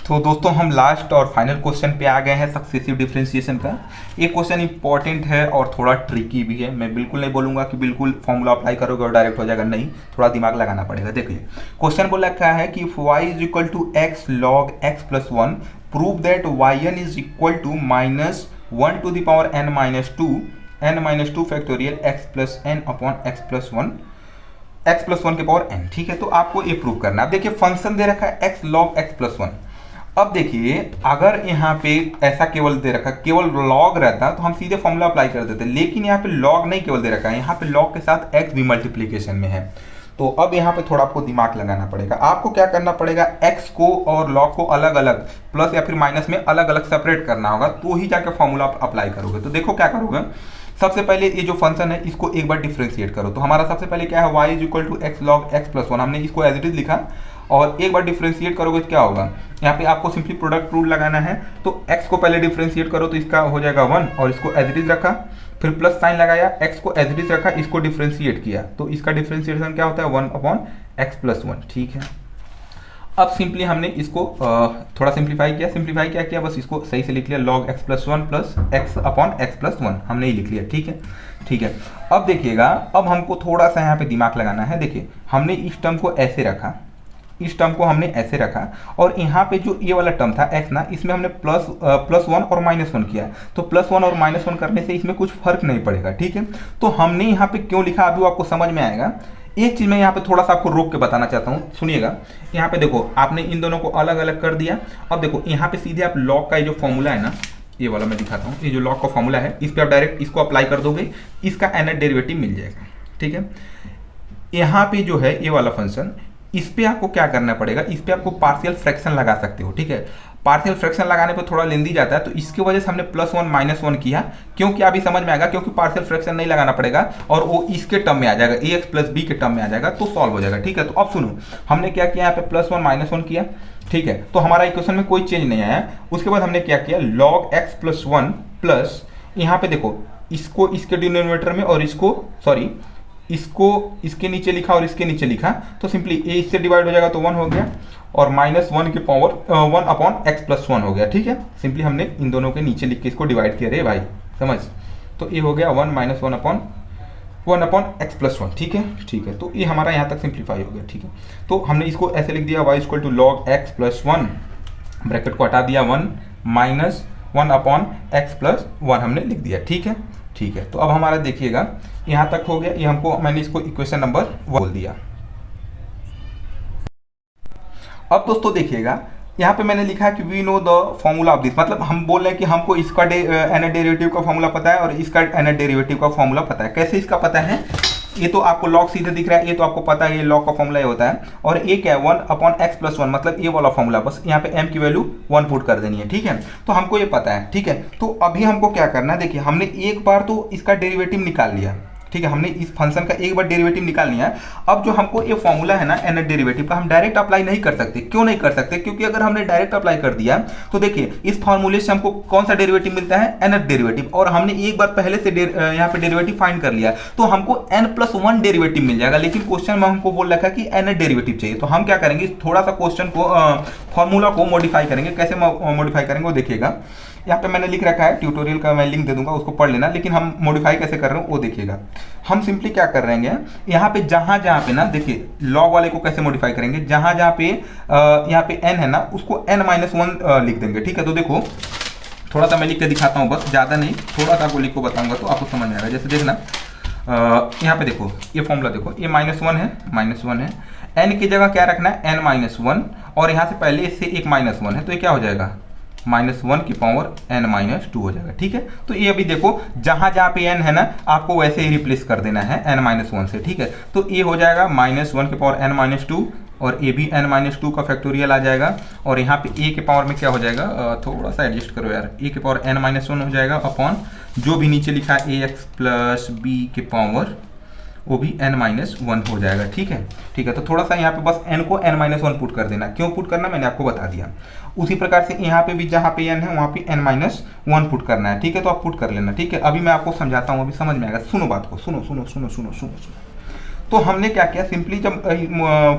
तो दोस्तों हम लास्ट और फाइनल क्वेश्चन पे आ गए हैं सक्सेसिव डिफरेंशिएशन का। ये क्वेश्चन इंपॉर्टेंट है और थोड़ा ट्रिकी भी है। मैं बिल्कुल नहीं बोलूँगा कि बिल्कुल फॉर्मूला अप्लाई करोगे और डायरेक्ट हो जाएगा, नहीं, थोड़ा दिमाग लगाना पड़ेगा। देखिए क्वेश्चन बोला क्या है कि y is equal to x log x plus one, prove that yn is equal to minus one to the power n minus two factorial x plus n upon x plus one के power n। ठीक है, तो आपको ये prove करना है। अब देखिए फंक्शन दे रखा है x log x plus one. अब देखिए अगर यहाँ पे ऐसा केवल दे रखा, केवल लॉग रहता तो हम सीधे फॉर्मूला अप्लाई कर देते, लेकिन यहाँ पे लॉग नहीं केवल दे रखा है, यहाँ पे लॉग के साथ x भी मल्टीप्लीकेशन में है। तो अब यहाँ पे थोड़ा आपको दिमाग लगाना पड़ेगा। आपको क्या करना पड़ेगा, x को और लॉग को अलग अलग प्लस या फिर माइनस में अलग अलग सेपरेट करना होगा, तो ही जाकर फॉर्मूला अप्लाई करोगे। तो देखो क्या करोगे, सबसे पहले ये जो फंक्शन है इसको एक बार डिफ्रेंशिएट करो। तो हमारा सबसे पहले क्या है, y is equal to x log x plus one, हमने इसको एज इट इज लिखा और एक बार डिफ्रेंशिएट करोगे तो क्या होगा, यहाँ पे आपको सिंपली प्रोडक्ट रूल लगाना है। तो x को पहले डिफ्रेंशिएट करो तो इसका हो जाएगा 1 और इसको एज इट इज रखा, फिर प्लस साइन लगाया, x को एज इट इज रखा, इसको डिफ्रेंशिएट किया, तो इसका डिफ्रेंशिएशन क्या होता है 1 अपॉन एक्स प्लस वन। ठीक है, अब सिंपली हमने इसको थोड़ा सिंप्लीफाई किया, बस इसको सही से लिख लिया, log x plus one plus x upon x plus one हमने ही लिख लिया। ठीक है। अब देखिएगा, अब हमको थोड़ा सा यहाँ पे दिमाग लगाना है। देखिए हमने इस टर्म को ऐसे रखा, और यहाँ पे जो ये वाला टर्म था x ना, इसमें हमने प्लस वन और माइनस वन किया। तो प्लस वन और माइनस वन करने से इसमें कुछ फर्क नहीं पड़ेगा। ठीक है, तो हमने यहाँ पे क्यों लिखा अभी आपको समझ में आएगा। एक चीज़ मैं यहाँ पे थोड़ा सा आपको रोक के बताना चाहता हूँ, सुनिएगा। यहाँ पे देखो आपने इन दोनों को अलग अलग कर दिया। अब देखो यहाँ पे सीधे आप लॉग का ये जो फॉर्मूला है ना, ये वाला मैं दिखाता हूँ, ये जो लॉग का फॉर्मूला है इस पर आप डायरेक्ट इसको अप्लाई कर दोगे, इसका nth डेरिवेटिव मिल जाएगा। ठीक है, यहाँ पे जो है ये वाला फंक्शन, इस पे आपको क्या करना पड़ेगा, इस पे आपको पार्शियल फ्रैक्शन लगा सकते हो। ठीक है, पार्शियल फ्रैक्शन लगाने पे थोड़ा लेंदी जाता है, तो इसकी वजह से हमने प्लस वन माइनस वन किया। क्योंकि अभी समझ में आएगा, क्योंकि पार्शियल फ्रैक्शन नहीं लगाना पड़ेगा और वो इसके टर्म में आ जाएगा, ए एक्स प्लस बी के टर्म में आ जाएगा, तो सॉल्व हो जाएगा। ठीक है, तो अब सुनो, हमने क्या किया, यहाँ पे प्लस वन माइनस वन किया। ठीक है, तो हमारा इक्वेशन में कोई चेंज नहीं आया। उसके बाद हमने क्या किया, log x plus one plus, यहाँ पे देखो इसको इसके डिनोमिनेटर में और इसको इसके नीचे लिखा और इसके नीचे लिखा, तो सिंपली ए इससे डिवाइड हो जाएगा तो 1 हो गया, और माइनस वन की power 1 upon x plus one हो गया। ठीक है, सिंपली हमने इन दोनों के नीचे लिख के इसको डिवाइड किया रे भाई, समझ। तो ये हो गया 1 minus one upon x plus one. ठीक है, तो ये हमारा यहाँ तक सिंप्लीफाई हो गया। ठीक है, तो हमने इसको ऐसे लिख दिया, y equal to log x plus one, bracket को हटा दिया, 1 minus one upon x plus one हमने लिख दिया। ठीक है, तो अब हमारा देखिएगा यहाँ तक हो गया। ये हमको, मैंने इसको इक्वेशन नंबर 1 बोल दिया। अब दोस्तों देखिएगा, यहाँ पे मैंने लिखा है कि we know the formula of this, मतलब हम बोल रहे हैं कि हमको इसका nth डेरिवेटिव का फॉर्मूला पता है और इसका nth डेरिवेटिव का फॉर्मूला पता है। कैसे इसका पता है, ये तो आपको लॉग सीधे दिख रहा है, ये तो आपको पता है, ये लॉग का फॉर्मूला ये होता है, और ये क्या है 1 अपॉन एक्स प्लस वन, मतलब ये वाला फॉर्मूला, बस यहाँ पे m की वैल्यू 1 पुट कर देनी है। ठीक है, तो हमको ये पता है। ठीक है, तो अभी हमको क्या करना है, देखिए हमने एक बार तो इसका डेरिवेटिव निकाल लिया। ठीक है, हमने इस फंक्शन का एक बार डेरिवेटिव निकाल लिया है। अब जो हमको ये फॉर्मूला है ना nth डेरिवेटिव का, हम डायरेक्ट अप्लाई नहीं कर सकते। क्यों नहीं कर सकते, क्योंकि अगर हमने डायरेक्ट अप्लाई कर दिया तो देखिए इस फॉर्मूले से हमको कौन सा डेरिवेटिव मिलता है, nth डेरिवेटिव, और हमने एक बार पहले से यहाँ पे डेरिवेटिव फाइंड कर लिया, तो हमको n प्लस वन डेरिवेटिव मिल जाएगा। लेकिन क्वेश्चन में हमको बोल रखा है कि nth डेरिवेटिव चाहिए, तो हम क्या करेंगे, थोड़ा सा क्वेश्चन को फॉर्मूला को मॉडिफाई करेंगे। कैसे मॉडिफाई करेंगे वो देखिएगा, यहाँ पे मैंने लिख रखा है, ट्यूटोरियल का मैं लिंक दे दूंगा, उसको पढ़ लेना। लेकिन हम मॉडिफाई कैसे कर रहे हैं वो देखिएगा। हम सिंपली क्या कर रहे हैं, यहाँ पे जहाँ पे ना, देखिए लॉग वाले को कैसे मॉडिफाई करेंगे, जहाँ पे यहाँ पे n है ना, उसको n माइनस वन लिख देंगे। ठीक है, तो देखो थोड़ा सा मैं लिख के दिखाता हूँ, बस ज़्यादा नहीं, थोड़ा सा आपको लिख को बताऊँगा तो आपको समझ में आएगा। जैसे देखना, यहाँ पे देखो ये फॉर्मूला देखो, ये माइनस वन है, n की जगह क्या रखना है, n माइनस वन, और यहाँ से पहले इससे एक माइनस वन है, तो ये क्या हो जाएगा, माइनस वन की पावर n माइनस टू हो जाएगा। ठीक है, तो ये अभी देखो जहाँ पे n है ना, आपको वैसे ही रिप्लेस कर देना है n माइनस वन से। ठीक है, तो ये हो जाएगा माइनस वन की पावर n माइनस टू, और ये भी n माइनस टू का फैक्टोरियल आ जाएगा, और यहाँ पे a के पावर में क्या हो जाएगा, थोड़ा सा एडजस्ट करो यार, a के पावर n माइनस वन हो जाएगा अपॉन जो भी नीचे लिखा है ए एक्स प्लस बी के पावर, वो भी n माइनस वन हो जाएगा। ठीक है, तो थोड़ा सा यहाँ पे बस n को n माइनस वन पुट कर देना। क्यों पुट करना मैंने आपको बता दिया। उसी प्रकार से यहाँ पे भी जहाँ पे n है वहाँ पे n माइनस वन पुट करना है। ठीक है, तो आप पुट कर लेना। ठीक है, अभी मैं आपको समझाता हूँ, अभी समझ में आएगा। सुनो बात को, सुनो। तो हमने क्या किया, सिंपली जब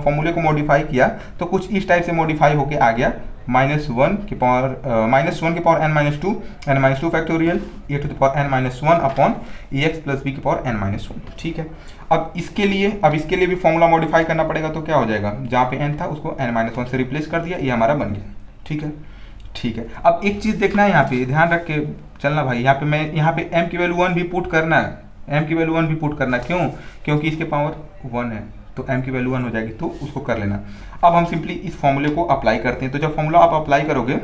फॉर्मूले को मॉडिफाई किया तो कुछ इस टाइप से मॉडिफाई होके आ गया, -1 की पावर -1 की power n-2 n-2 factorial a to the power n-1 upon ax plus b की पावर n-1। ठीक है, अब इसके लिए भी फॉर्मूला मॉडिफाई करना पड़ेगा, तो क्या हो जाएगा, जहाँ पे n था उसको n-1 से रिप्लेस कर दिया, ये हमारा बन गया। ठीक है, अब एक चीज़ देखना है, यहाँ पे ध्यान रख के चलना भाई, यहाँ पे m की वैल्यू 1 भी पुट करना है, m की वैल्यू 1 भी पुट करना, क्यों, क्योंकि इसके पावर 1 है, तो m की वैल्यू 1 हो जाएगी, तो उसको कर लेना। अब हम सिंपली इस फॉर्मूले को अप्लाई करते हैं, तो जब फॉर्मूला आप अप्लाई करोगे,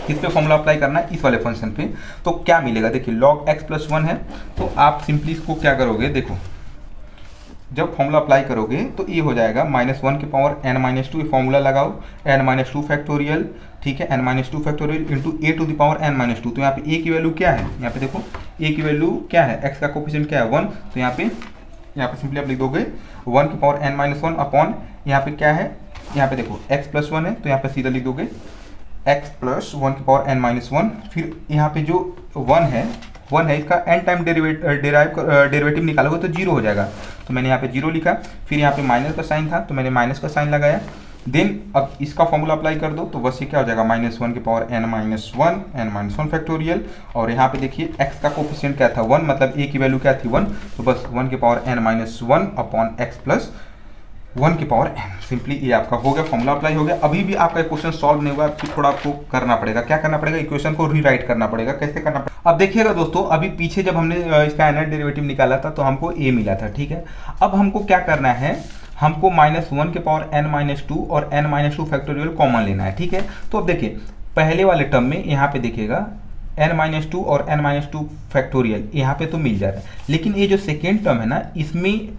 किस पे फॉर्मूला अप्लाई करना है, इस वाले फंक्शन पे, तो क्या मिलेगा, देखिए log x प्लस 1 है, तो आप सिंपली इसको क्या करोगे, देखो जब फॉर्मूला अप्लाई करोगे तो ये हो जाएगा -1 की पावर n-2, फॉर्मूला लगाओ n-2 फैक्टोरियल, ठीक है, n-2 factorial into a to the power n-2। तो यहाँ पे a की वैल्यू क्या है, यहाँ पे देखो a की वैल्यू क्या है, x का कोफिशिएंट क्या है 1, तो यहाँ पे सिंपली आप लिख दोगे 1 की पावर n-1 अपॉन यहाँ पे क्या है, यहाँ पे देखो x प्लस 1 है, तो यहाँ पे सीधा लिख दोगे x प्लस 1 की पावर n-1, फिर यहाँ पे जो 1 है इसका n टाइम डेरिवेटिव निकालोगे तो 0 हो जाएगा, तो मैंने यहाँ पे 0 लिखा, फिर यहाँ पे माइनस का साइन था तो मैंने माइनस का साइन लगाया, देन अब इसका फॉर्मूला अप्लाई कर दो, तो बस ये क्या हो जाएगा -1 की पावर n-1 फैक्टोरियल, और यहाँ पे देखिए x का कोफिशिएंट क्या था 1, मतलब a की वैल्यू क्या थी 1, तो बस 1 की power n-1 upon x plus 1 की पावर n, सिंपली ये आपका हो गया, फॉर्मूला अप्लाई हो गया। अभी भी आपका क्वेश्चन सॉल्व नहीं हुआ, फिर थोड़ा आपको करना पड़ेगा, क्या करना पड़ेगा, इक्वेशन को रीराइट करना पड़ेगा। कैसे करना पड़ेगा, अब देखिएगा दोस्तों, अभी पीछे जब हमने इसका एनर्ट डेरिवेटिव निकाला था तो हमको a मिला था, ठीक है, अब हमको क्या करना है, हमको -1 के पावर n-2 और n-2 फैक्टोरियल कॉमन लेना है, ठीक है। तो अब देखिए पहले वाले टर्म में यहाँ पे देखिएगा n-2 और n-2 फैक्टोरियल यहाँ पे तो मिल जा रहा है, लेकिन ये जो सेकेंड टर्म है ना, इसमें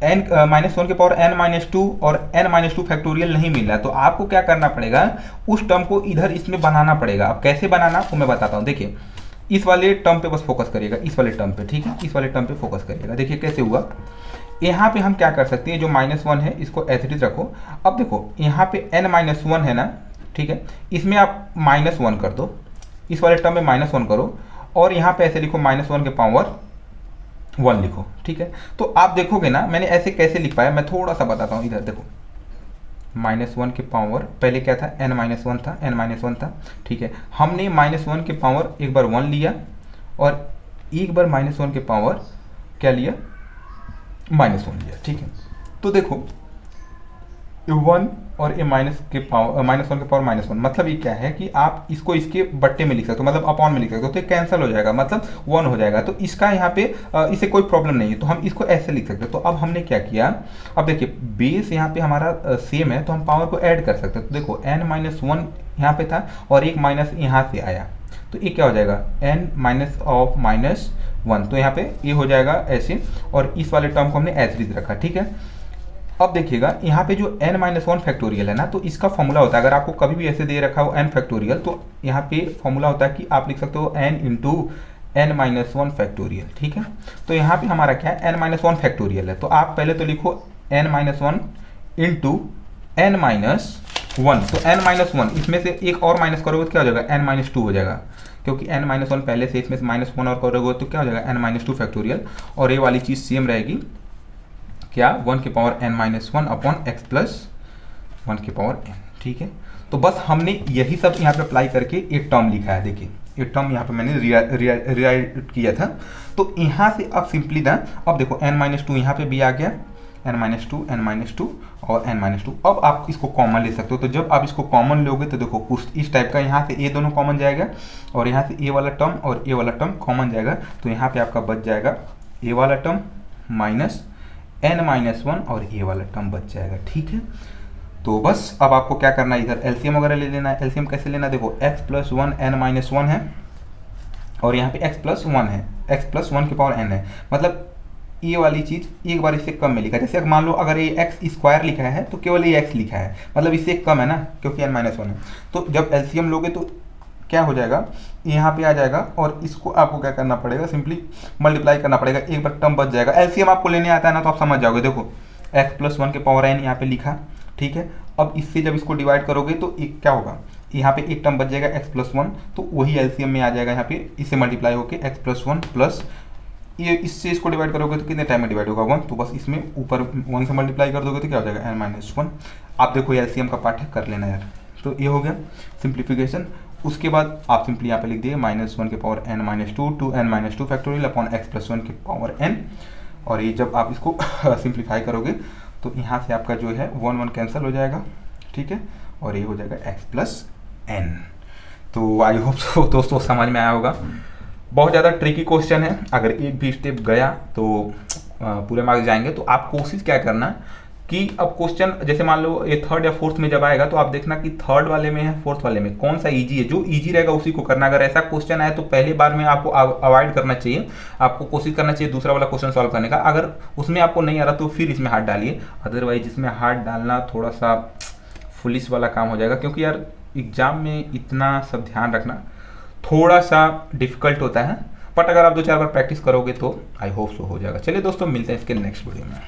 -1 के पावर n-2 और n-2 फैक्टोरियल नहीं मिल रहा है, तो आपको क्या करना पड़ेगा, उस टर्म को इधर इसमें बनाना पड़ेगा। अब कैसे बनाना आपको मैं बताता हूँ, देखिए इस वाले टर्म पे बस फोकस करिएगा, इस वाले टर्म पे, ठीक है, इस वाले टर्म पे फोकस करिएगा। देखिए कैसे हुआ, यहाँ पे हम क्या कर सकते हैं, जो -1 है इसको एज इट इज रखो। अब देखो यहाँ पे n-1 है ना, ठीक है, इसमें आप -1 कर दो, इस वाले टर्म में -1 करो, और यहाँ पे ऐसे लिखो -1 के पावर 1 लिखो, ठीक है। तो आप देखोगे ना मैंने ऐसे कैसे लिख पाया, मैं थोड़ा सा बताता हूँ, इधर देखो -1 के पावर पहले क्या था, n-1 था, ठीक है, हमने -1 के पावर एक बार 1 लिया और एक बार -1 के पावर क्या लिया, -1 लिया, ठीक है। तो देखो 1 और ये -1 के पावर -1, मतलब ये क्या है कि आप इसको इसके बट्टे में लिख सकते हो, मतलब अपॉन में लिख सकते हो, तो ये कैंसिल हो जाएगा, मतलब 1 हो जाएगा, तो इसका यहाँ पे इसे कोई प्रॉब्लम नहीं है, तो हम इसको ऐसे लिख सकते हैं। तो अब हमने क्या किया, अब देखिए बेस यहाँ पे हमारा सेम है, तो हम पावर को ऐड कर सकते हैं। तो देखो n-1 यहाँ पे था और एक माइनस यहाँ से आया, तो ये क्या हो जाएगा n-1, तो यहाँ पे ये हो जाएगा ऐसे, और इस वाले टर्म को हमने एज इट रखा, ठीक है। अब देखिएगा यहाँ पे जो n-1 फैक्टोरियल है ना, तो इसका फॉर्मूला होता है, अगर आपको कभी भी ऐसे दे रखा हो n फैक्टोरियल, तो यहाँ पे फॉर्मूला होता है कि आप लिख सकते हो n इंटू n-1 फैक्टोरियल, ठीक है। तो यहाँ पे हमारा क्या है, n-1 फैक्टोरियल है, तो आप पहले तो लिखो n-1 इंटू n-1, तो n-1 इसमें से एक और माइनस करोगे तो क्या हो जाएगा, n-2 हो जाएगा, क्योंकि n-1 पहले से, इसमें से -1 और करोगे तो क्या हो जाएगा n-2 फैक्टोरियल, और ये वाली चीज़ सेम रहेगी, क्या 1 की power n-1 upon x plus 1 की पावर n, ठीक है। तो बस हमने यही सब यहाँ पे अप्लाई करके एक टर्म लिखा है, देखिए एक टर्म यहाँ पे मैंने रिराइट किया था। तो यहाँ से अब सिंपली ना, अब देखो n-2 यहाँ पे भी आ गया, n-2 और n-2, अब आप इसको कॉमन ले सकते हो। तो जब आप इसको कॉमन लोगे तो देखो कुछ इस टाइप का, यहाँ से ये दोनों कॉमन जाएगा और यहाँ से ये वाला टर्म और ये वाला टर्म कॉमन जाएगा, तो यहाँ पे आपका बच जाएगा ये वाला टर्म माइनस n-1 और ये वाला टर्म बच जाएगा, ठीक है। तो बस अब आपको क्या करना है, इधर एलसीएम वगैरह ले लेना है। एलसीएम कैसे लेना है, देखो x प्लस 1 n-1 है और यहाँ पे x प्लस 1 है, x प्लस 1 की पावर n है, मतलब ये वाली चीज़ एक बार इससे कम में लिखा है। जैसे मान लो अगर ये x स्क्वायर लिखा है तो केवल ये x लिखा है, मतलब इससे कम है ना, क्योंकि n-1 है। तो जब एलसीएम लोगे तो क्या हो जाएगा, यहाँ पे आ जाएगा और इसको आपको क्या करना पड़ेगा, सिंपली मल्टीप्लाई करना पड़ेगा, एक बार टर्म बच जाएगा। एलसीएम आपको लेने आता है ना तो आप समझ जाओगे। देखो x प्लस 1 के पावर n यहाँ पे लिखा, ठीक है। अब इससे जब इसको डिवाइड करोगे तो एक क्या होगा, यहाँ पे एक टर्म बच जाएगा x प्लस 1, तो वही एलसीएम में आ जाएगा यहाँ पे, इससे मल्टीप्लाई होकर x प्लस 1 प्लस ये इससे इसको डिवाइड करोगे तो कितने टाइम में डिवाइड होगा 1, तो बस इसमें ऊपर 1 से मल्टीप्लाई कर दोगे तो क्या हो जाएगा n-1। आप देखो एलसीएम का पार्ट है, कर लेना यार, तो ये हो गया सिंप्लीफिकेशन। उसके बाद आप सिंपली यहाँ पे लिख दिए -1 के power n-2 to n-2 factorial upon x+1 के पावर n। और ये जब आप इसको सिंप्लीफाई करोगे तो यहाँ से आपका जो है 1 कैंसिल हो जाएगा, ठीक है, और ये हो जाएगा x+n। तो आई होप सो दोस्तों समझ में आया होगा। बहुत ज़्यादा ट्रिकी क्वेश्चन है, अगर एक भी स्टेप गया तो पूरे मार्क्स जाएंगे। तो आप कोशिश क्या करना कि अब क्वेश्चन जैसे मान लो ये थर्ड या फोर्थ में जब आएगा तो आप देखना कि थर्ड वाले में है फोर्थ वाले में कौन सा इजी है, जो इजी रहेगा उसी को करना। अगर ऐसा क्वेश्चन आए तो पहले बार में आपको अवॉइड करना चाहिए, आपको कोशिश करना चाहिए दूसरा वाला क्वेश्चन सॉल्व करने का। अगर उसमें आपको नहीं आ रहा तो फिर इसमें हाथ डालिए, अदरवाइज इसमें हाथ डालना थोड़ा सा फुलिश वाला काम हो जाएगा, क्योंकि यार एग्जाम में इतना सब ध्यान रखना थोड़ा सा डिफिकल्ट होता है। बट अगर आप 2-4 बार प्रैक्टिस करोगे तो आई होप सो हो जाएगा। चलिए दोस्तों, मिलते हैं इसके नेक्स्ट वीडियो में।